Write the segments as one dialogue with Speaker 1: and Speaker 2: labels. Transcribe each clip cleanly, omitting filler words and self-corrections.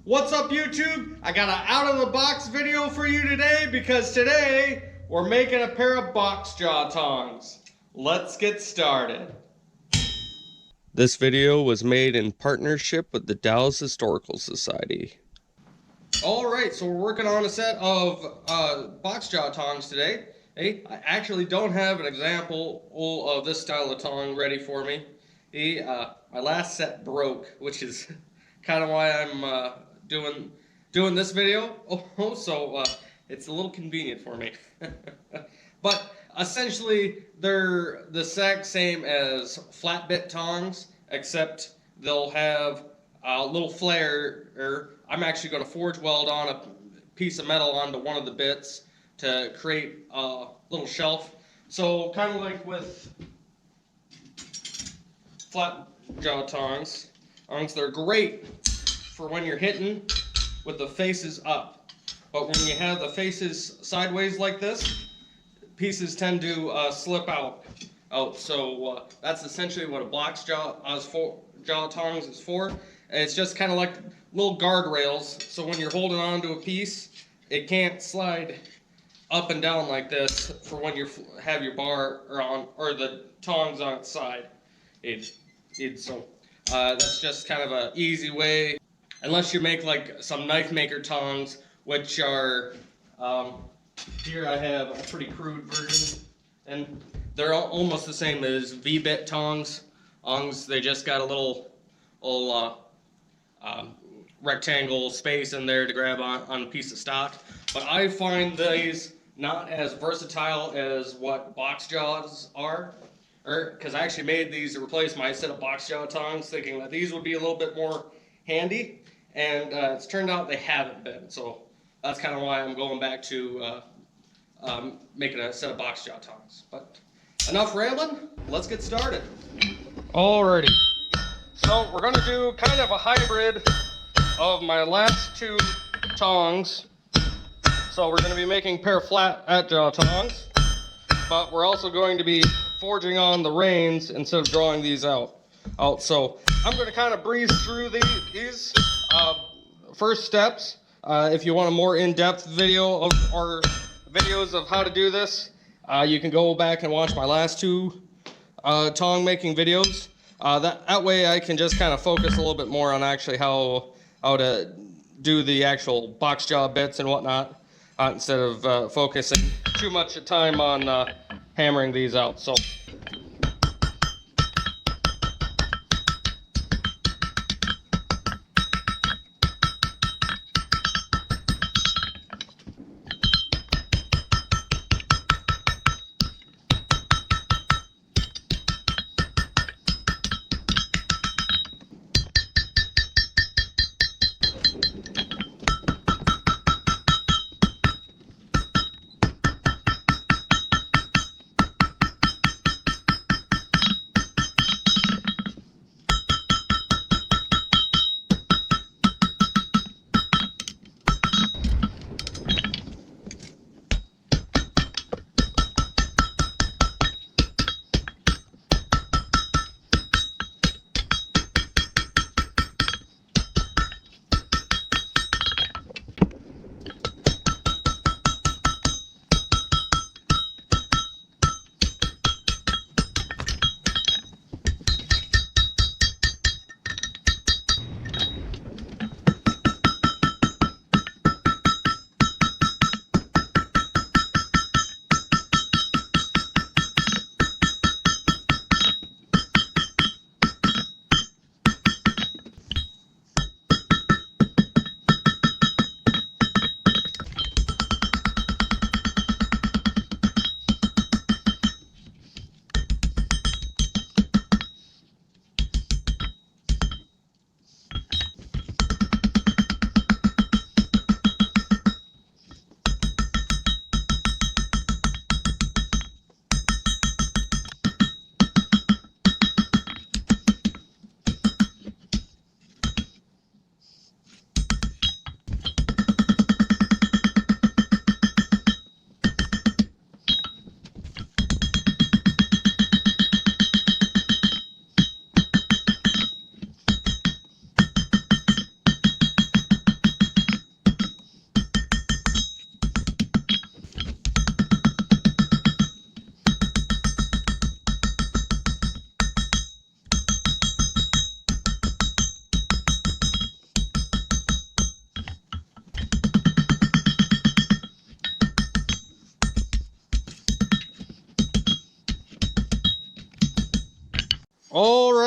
Speaker 1: What's up, YouTube? I got an out-of-the-box video for you today because today we're making a pair of box jaw tongs. Let's get started. This video was made in partnership with the Dallas Historical Society. Alright, so we're working on a set of box jaw tongs today. Hey, I actually don't have an example of this style of tong ready for me. My last set broke, which is kind of why I'm doing this video. So it's a little convenient for me. But essentially, they're the exact same as flat bit tongs, except they'll have a little flare. I'm actually going to forge weld on a piece of metal onto one of the bits to create a little shelf. So kind of like with flat jaw tongs, they're great for when you're hitting with the faces up. But when you have the faces sideways like this, pieces tend to slip out. So that's essentially what a box jaw tongs is for. And it's just kind of like little guardrails, so when you're holding on to a piece, it can't slide up and down like this for when you have your bar or the tongs on its side. So that's just kind of an easy way, unless you make like some knife maker tongs, which are here I have a pretty crude version, and they're almost the same as V-bit tongs. They just got a little rectangle space in there to grab on a piece of stock. But I find these not as versatile as what box jaws are, because I actually made these to replace my set of box jaw tongs, thinking that these would be a little bit more handy, and it's turned out they haven't been. So that's kind of why I'm going back to making a set of box jaw tongs. But enough rambling, let's get started. Alrighty, so we're going to do kind of a hybrid of my last two tongs. So we're going to be making a pair of flat jaw tongs, but we're also going to be forging on the reins instead of drawing these out. So I'm going to kind of breeze through these first steps. If you want a more in-depth video or videos of how to do this, you can go back and watch my last two tong making videos. That way I can just kind of focus a little bit more on actually how to do the actual box jaw bits and whatnot, instead of focusing too much time on hammering these out. So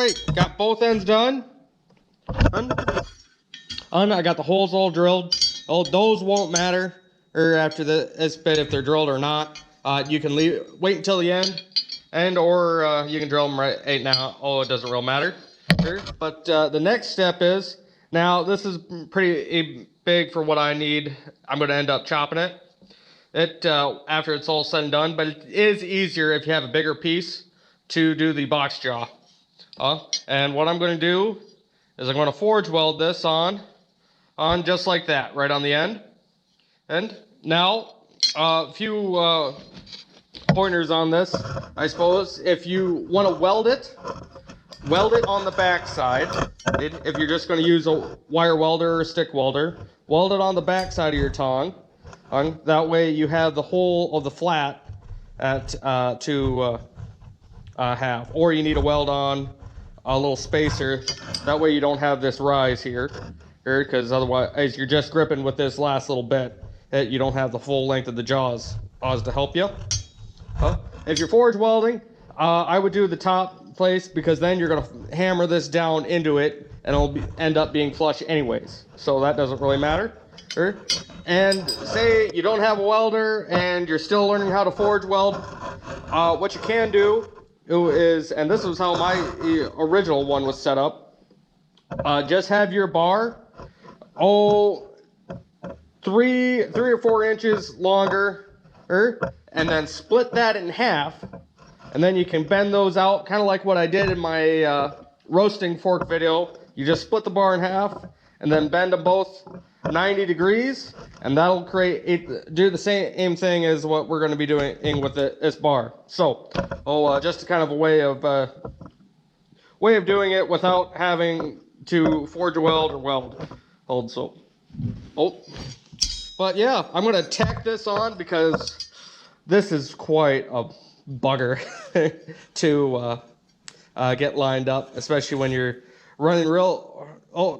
Speaker 1: right, got both ends done. I got the holes all drilled. Oh, those won't matter after this bit if they're drilled or not. You can wait until the end, or you can drill them right now. Oh, it doesn't really matter. But the next step is, now this is pretty big for what I need. I'm going to end up chopping it. After it's all said and done, but it is easier if you have a bigger piece to do the box jaw. And what I'm going to do is I'm going to forge weld this on just like that, right on the end. And now, a few pointers on this, I suppose. If you want to weld it on the back side. If you're just going to use a wire welder or a stick welder, weld it on the back side of your tong. That way you have the whole of the flat to have. Or you need to weld on a little spacer. That way you don't have this rise here, because otherwise you're just gripping with this last little bit. You don't have the full length of the jaws to help you. If you're forge welding, I would do the top place, because then you're going to hammer this down into it and it'll end up being flush anyways. So that doesn't really matter. And say you don't have a welder and you're still learning how to forge weld, what you can do is, and this is how my original one was set up, just have your bar, 3 or 4 inches longer, and then split that in half, and then you can bend those out, kind of like what I did in my roasting fork video. You just split the bar in half, and then bend them both 90 degrees, and that'll do the same thing as what we're going to be doing with this bar. So, just kind of a way of doing it without having to forge a weld or weld. But yeah, I'm going to tack this on, because this is quite a bugger to get lined up, especially when you're running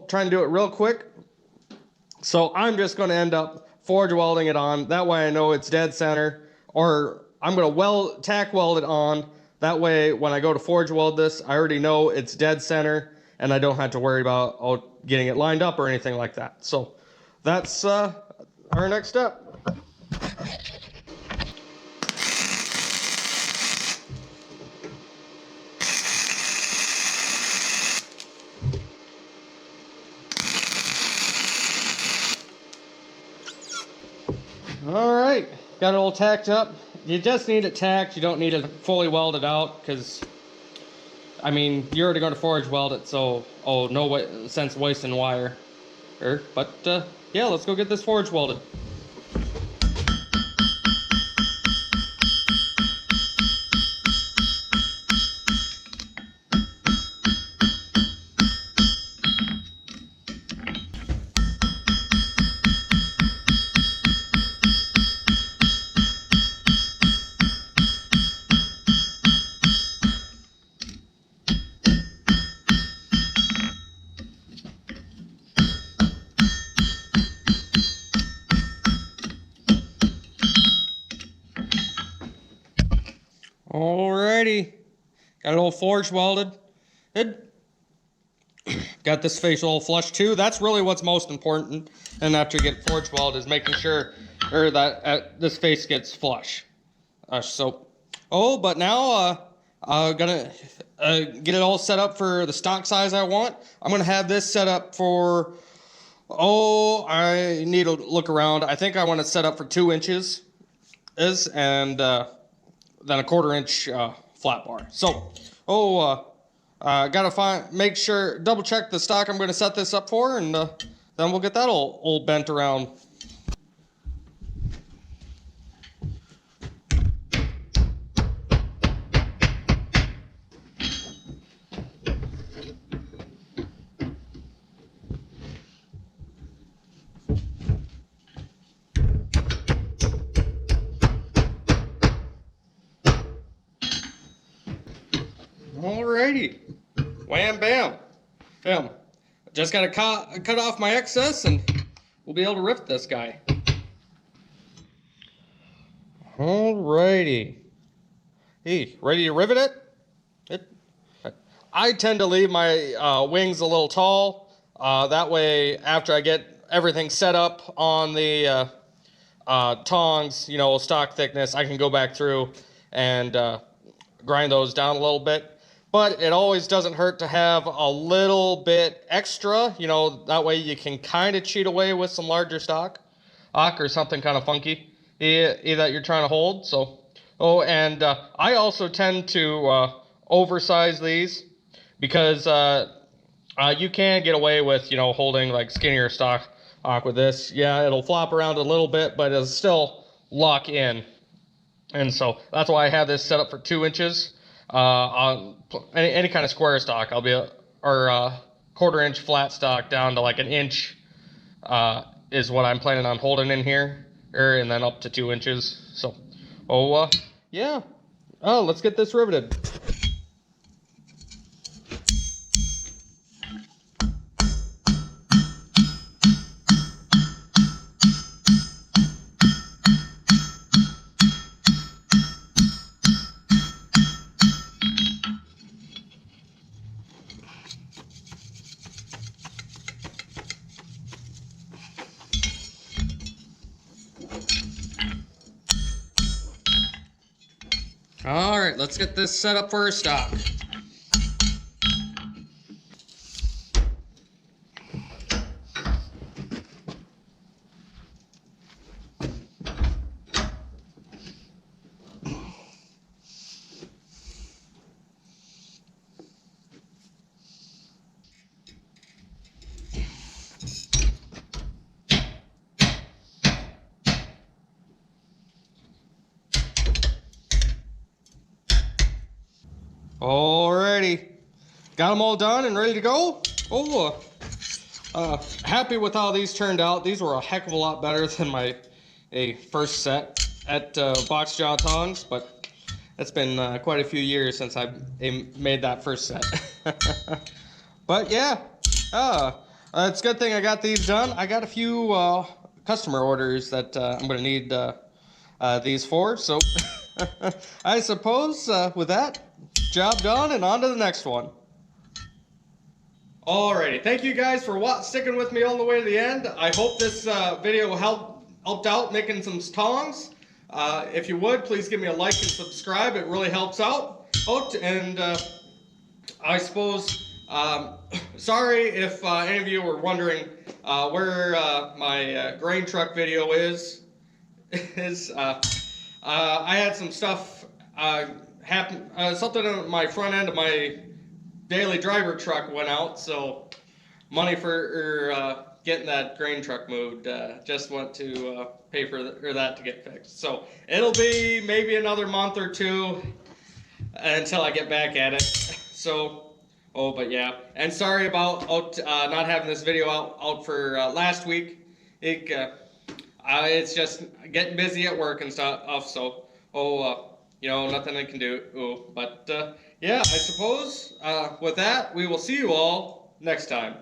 Speaker 1: trying to do it real quick. So I'm just going to end up forge welding it on. That way I know it's dead center, or I'm going to tack weld it on. That way when I go to forge weld this, I already know it's dead center, and I don't have to worry about getting it lined up or anything like that. So that's our next step. All right, got it all tacked up. You just need it tacked. You don't need it fully welded out, because, I mean, you're already going to forge weld it, so no sense wasting wire. But yeah, let's go get this forge welded. Alrighty, got it all forge welded. Good. Got this face all flush too. That's really what's most important. And after you get forge welded, is making sure that this face gets flush. But now gonna get it all set up for the stock size I want. I'm gonna have this set up for, I need to look around. I think I want it set up for 2 inches, and then a 1/4 inch flat bar. So, gotta double check the stock I'm gonna set this up for, and then we'll get that all bent around. Alrighty, wham bam. Just gotta cut off my excess, and we'll be able to rivet this guy. Alrighty. Hey, ready to rivet it? I tend to leave my wings a little tall. That way, after I get everything set up on the tongs, you know, stock thickness, I can go back through and grind those down a little bit. But it always doesn't hurt to have a little bit extra, you know, that way you can kind of cheat away with some larger stock or something kind of funky that you're trying to hold. So, and I also tend to oversize these because you can get away with, you know, holding like skinnier stock with this. Yeah, it'll flop around a little bit, but it'll still lock in. And so that's why I have this set up for 2 inches. On any kind of square stock, I'll be or 1/4 inch flat stock down to like an inch is what I'm planning on holding in here, and then up to 2 inches. So, yeah. Oh, let's get this riveted. All right, let's get this set up for a stock. Alrighty, got them all done and ready to go. Happy with how these turned out. These were a heck of a lot better than my first set at Box Jaw Tongs, but it's been quite a few years since I made that first set. But yeah, it's a good thing I got these done. I got a few customer orders that I'm going to need these for, so I suppose with that, job done and on to the next one. Alrighty, thank you guys for sticking with me all the way to the end. I hope this video helped out making some tongs. If you would, please give me a like and subscribe. It really helps out. And I suppose, sorry if any of you were wondering where my grain truck video is. I had some stuff happen. Something on my front end of my daily driver truck went out, so money for getting that grain truck moved just went to pay for that to get fixed. So it'll be maybe another month or two until I get back at it. So, but yeah, and sorry about not having this video out for last week. It's just getting busy at work and stuff. So, you know, nothing I can do. But yeah, I suppose with that, we will see you all next time.